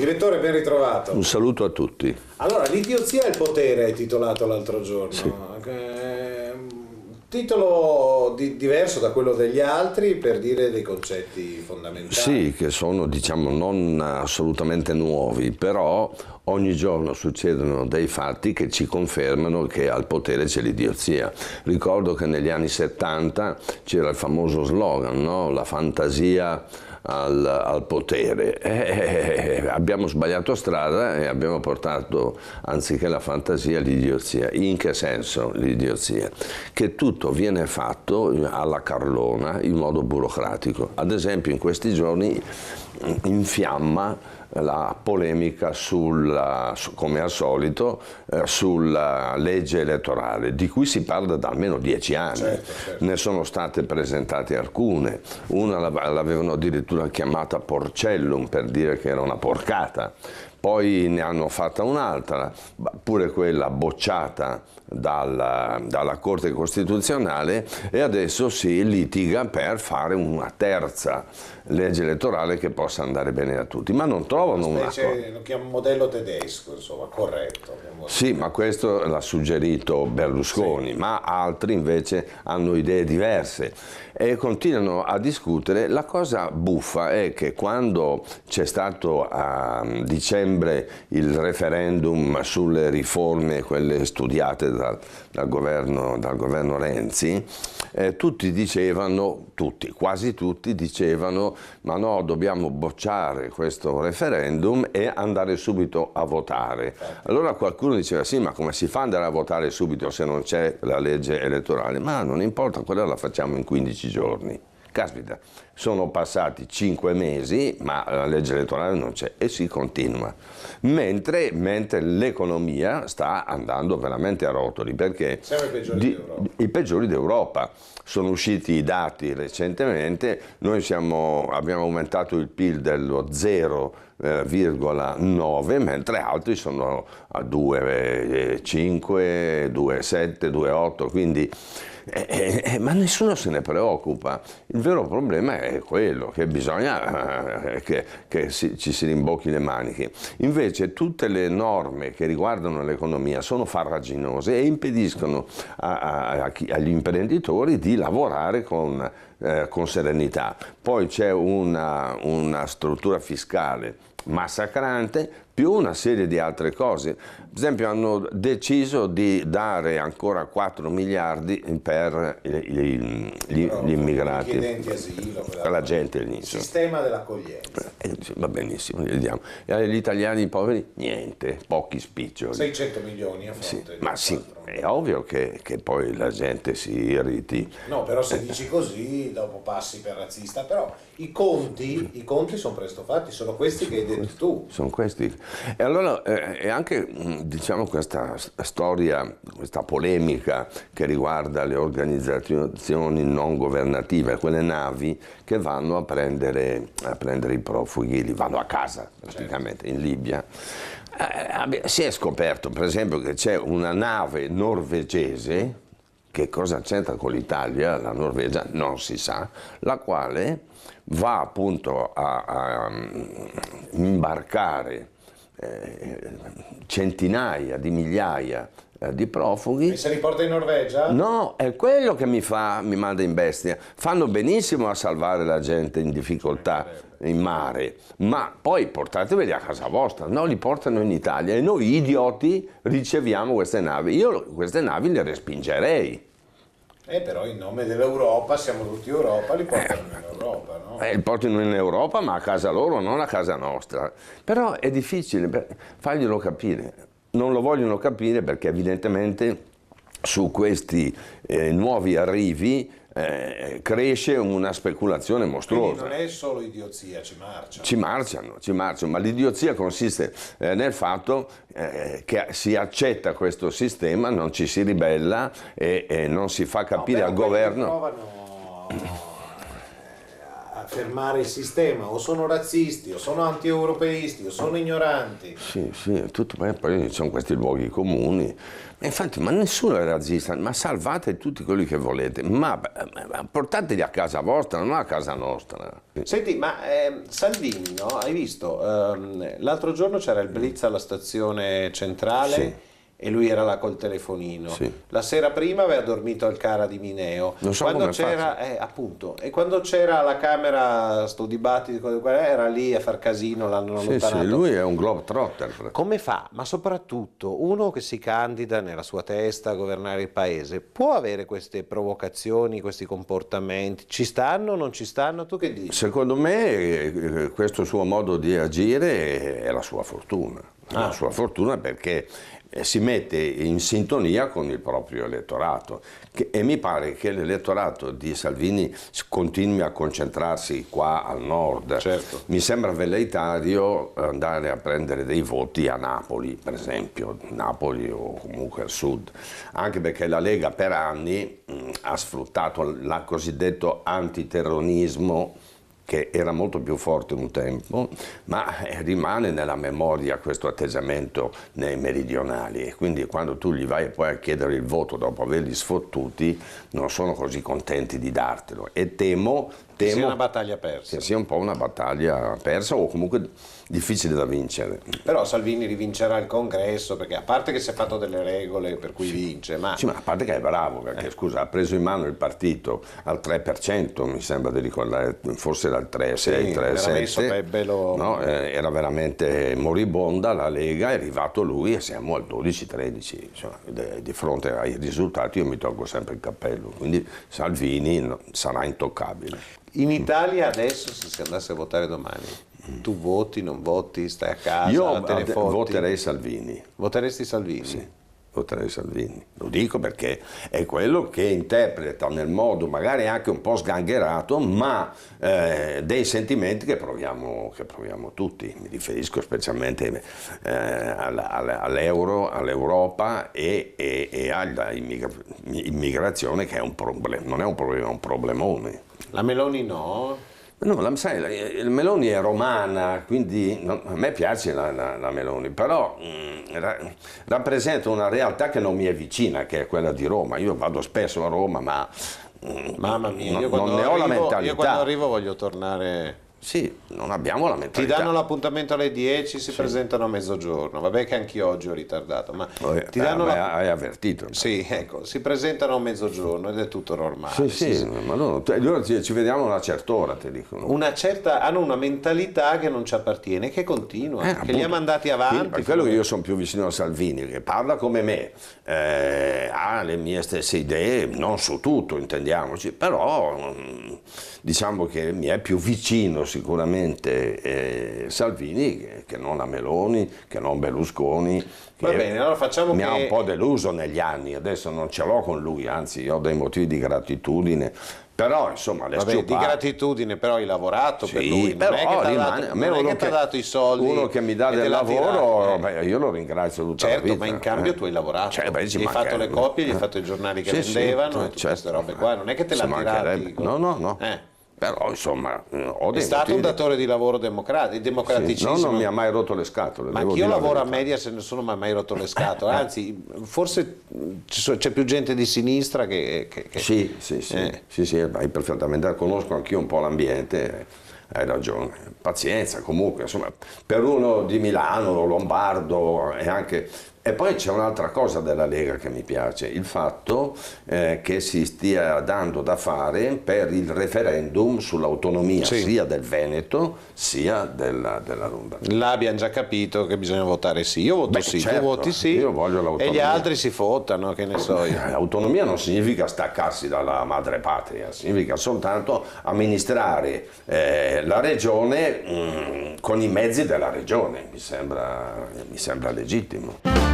Direttore, ben ritrovato. Un saluto a tutti. Allora, l'idiozia è il potere, è titolato l'altro giorno. Sì. Titolo diverso da quello degli altri per dire dei concetti fondamentali. Sì, che sono, diciamo, non assolutamente nuovi, però ogni giorno succedono dei fatti che ci confermano che al potere c'è l'idiozia. Ricordo che negli anni 70 c'era il famoso slogan, no? La fantasia al potere. Abbiamo sbagliato strada e abbiamo portato, anziché la fantasia, l'idiozia. In che senso l'idiozia? Che tutto viene fatto alla carlona in modo burocratico. Ad esempio in questi giorni infiamma la polemica come al solito, sulla legge elettorale, di cui si parla da almeno 10 anni. Certo. Ne sono state presentate alcune, una l'avevano addirittura chiamata Porcellum per dire che era una porcata, poi ne hanno fatta un'altra, pure quella bocciata dalla Corte Costituzionale, e adesso si litiga per fare una terza legge elettorale che possa andare bene a tutti, ma non trovano una cosa. Lo chiamo modello tedesco, insomma, corretto. Sì, ma questo l'ha suggerito Berlusconi, sì. Ma altri invece hanno idee diverse e continuano a discutere. La cosa buffa è che quando c'è stato a dicembre il referendum sulle riforme, quelle studiate dal governo Renzi, tutti dicevano, quasi tutti dicevano: ma no, dobbiamo bocciare questo referendum e andare subito a votare. Allora qualcuno diceva: sì, ma come si fa ad andare a votare subito se non c'è la legge elettorale? Ma non importa, quella la facciamo in 15 giorni. Caspita, sono passati 5 mesi, ma la legge elettorale non c'è e si continua. Mentre l'economia sta andando veramente a rotoli, perché siamo i peggiori d'Europa. Sono usciti i dati recentemente, noi abbiamo aumentato il PIL dello 0,9, mentre altri sono a 2,5, 2,7, 2,8, quindi ma nessuno se ne preoccupa. Il vero problema è quello che bisogna che ci si rimbocchi le maniche. Invece tutte le norme che riguardano l'economia sono farraginose e impediscono agli imprenditori di lavorare con serenità. Poi c'è una struttura fiscale massacrante, più una serie di altre cose. Per esempio hanno deciso di dare ancora 4 miliardi per gli immigrati, richiedenti asilo, per la gente lì. Il sistema dell'accoglienza. Va benissimo, gli diamo. E agli italiani poveri niente, pochi spiccioli. 600 milioni a fronte sì, ma sì, è ovvio che poi la gente si irriti. No, però se dici così dopo passi per razzista, però i conti sono presto fatti, sono questi che hai detto tu. Sono questi. E allora è anche, diciamo, questa storia, questa polemica che riguarda le organizzazioni non governative, quelle navi che vanno a prendere i profughi, li vanno a casa praticamente, certo, in Libia. Si è scoperto per esempio che c'è una nave norvegese, che cosa c'entra con l'Italia, la Norvegia non si sa, la quale va appunto a imbarcare centinaia di migliaia di profughi. E se li porta in Norvegia? No, è quello che mi manda in bestia. Fanno benissimo a salvare la gente in difficoltà in mare, ma poi portateveli a casa vostra. No, li portano in Italia e noi idioti riceviamo queste navi. Io queste navi le respingerei. Però in nome dell'Europa, siamo tutti Europa, li portano in Europa, no? Li portano in Europa, ma a casa loro, non a casa nostra. Però è difficile farglielo capire. Non lo vogliono capire perché evidentemente su questi nuovi arrivi cresce una speculazione mostruosa. Quindi non è solo idiozia, ci marciano. Ci marciano, ma l'idiozia consiste nel fatto che si accetta questo sistema, non ci si ribella e non si fa capire al governo. Provano a fermare il sistema, o sono razzisti, o sono anti-europeisti, o sono ignoranti. Sì, sì, tutto, poi ci sono questi luoghi comuni. Ma infatti, ma nessuno è razzista, ma salvate tutti quelli che volete, ma portateli a casa vostra, non a casa nostra. Senti, ma Salvini, no? Hai visto? L'altro giorno c'era il blitz alla stazione centrale. Sì. E lui era là col telefonino. Sì. La sera prima aveva dormito al Cara di Mineo. Non so quando come c'era, appunto, e quando c'era alla Camera sto dibattito, era lì a far casino, l'hanno Sì, allontanato. sì, lui è un globetrotter. Come fa? Ma soprattutto uno che si candida nella sua testa a governare il paese può avere queste provocazioni, questi comportamenti? Ci stanno o non ci stanno? Tu che dici? Secondo me questo suo modo di agire è la sua fortuna. La sua fortuna perché si mette in sintonia con il proprio elettorato e mi pare che l'elettorato di Salvini continui a concentrarsi qua al nord. Certo. Mi sembra velleitario andare a prendere dei voti a Napoli, per esempio, Napoli o comunque al sud, anche perché la Lega per anni ha sfruttato il cosiddetto antiterrorismo, che era molto più forte un tempo, ma rimane nella memoria questo atteggiamento nei meridionali, e quindi quando tu gli vai poi a chiedere il voto dopo averli sfottuti non sono così contenti di dartelo, e temo Che sia una battaglia persa. che sia un po' una battaglia persa o comunque difficile da vincere. Però Salvini rivincerà il congresso, perché a parte che si è fatto delle regole per cui vince, ma... Sì, ma a parte che è bravo, perché scusa, ha preso in mano il partito al 3%, mi sembra di ricordare, forse dal 3, 6, 3, era 7, messo bello... no? Era veramente moribonda la Lega, è arrivato lui e siamo al 12-13, insomma, di fronte ai risultati io mi tolgo sempre il cappello, quindi Salvini sarà intoccabile. In Italia adesso, se si andasse a votare domani, tu voti, non voti, stai a casa, Io telefoni? voterei Salvini. Voteresti Salvini? Sì, voterei Salvini. Lo dico perché è quello che interpreta nel modo magari anche un po' sgangherato, ma dei sentimenti che proviamo tutti. Mi riferisco specialmente all'euro, all'Europa e all'immigrazione, che è un problema, non è un problema, è un problemone. La Meloni no? No, sai, la Meloni è romana, quindi a me piace la Meloni, però rappresenta una realtà che non mi è vicina, che è quella di Roma. Io vado spesso a Roma, ma Mamma mia, non ne ho la mentalità. Io quando arrivo voglio tornare... Sì, non abbiamo la Ti mentalità. danno l'appuntamento alle 10, si presentano a mezzogiorno. Vabbè che anch'io oggi ho ritardato, ma ti danno Hai avvertito. Sì, ecco, si presentano a mezzogiorno ed è tutto normale. Sì, ma no, allora ci vediamo a una certa ora, ti dicono. Hanno una mentalità che non ci appartiene, che continua, che Appunto. li ha mandati avanti. Per quello che io sono più vicino a Salvini, che parla come me, ha le mie stesse idee, non su tutto, intendiamoci, però diciamo che mi è più vicino sicuramente Salvini che non a Meloni, che non Berlusconi. Va bene, allora facciamo mi che... ha un po' deluso negli anni, adesso non ce l'ho con lui, anzi io ho dei motivi di gratitudine. Però insomma le Vabbè, di gratitudine, però hai lavorato per lui, non però è che rimane, a me non è uno che ti ha dato i soldi, uno che mi dà e del te l'ha lavoro, tirato, io lo ringrazio tutta la certo, vita. ma in cambio tu hai lavorato, Cioè, beh, ci gli hai fatto le mancherebbe. copie, gli hai fatto i giornali che Sì, vendevano, sì, e tutte certo. queste robe qua, non è che te l'ha Ci mancherebbe. tirati. No. Però insomma ho È dei stato un motivi. datore di lavoro Sì, democraticissimo. non mi ha mai rotto le scatole. Ma devo anch'io dire la lavoro a verità. media, se nessuno mi ha mai rotto le scatole, anzi forse c'è più gente di sinistra che... Sì, hai perfettamente, conosco anch'io un po' l'ambiente, hai ragione, pazienza comunque, insomma, per uno di Milano, lombardo e anche... E poi c'è un'altra cosa della Lega che mi piace, il fatto che si stia dando da fare per il referendum sull'autonomia sia del Veneto sia della Lombardia. Là abbiamo già capito che bisogna votare sì. Io voto sì, certo, tu voti sì, io voglio l'autonomia. e gli altri si fottano, che ne so io. L'autonomia non significa staccarsi dalla madre patria, significa soltanto amministrare la regione con i mezzi della regione, mi sembra legittimo.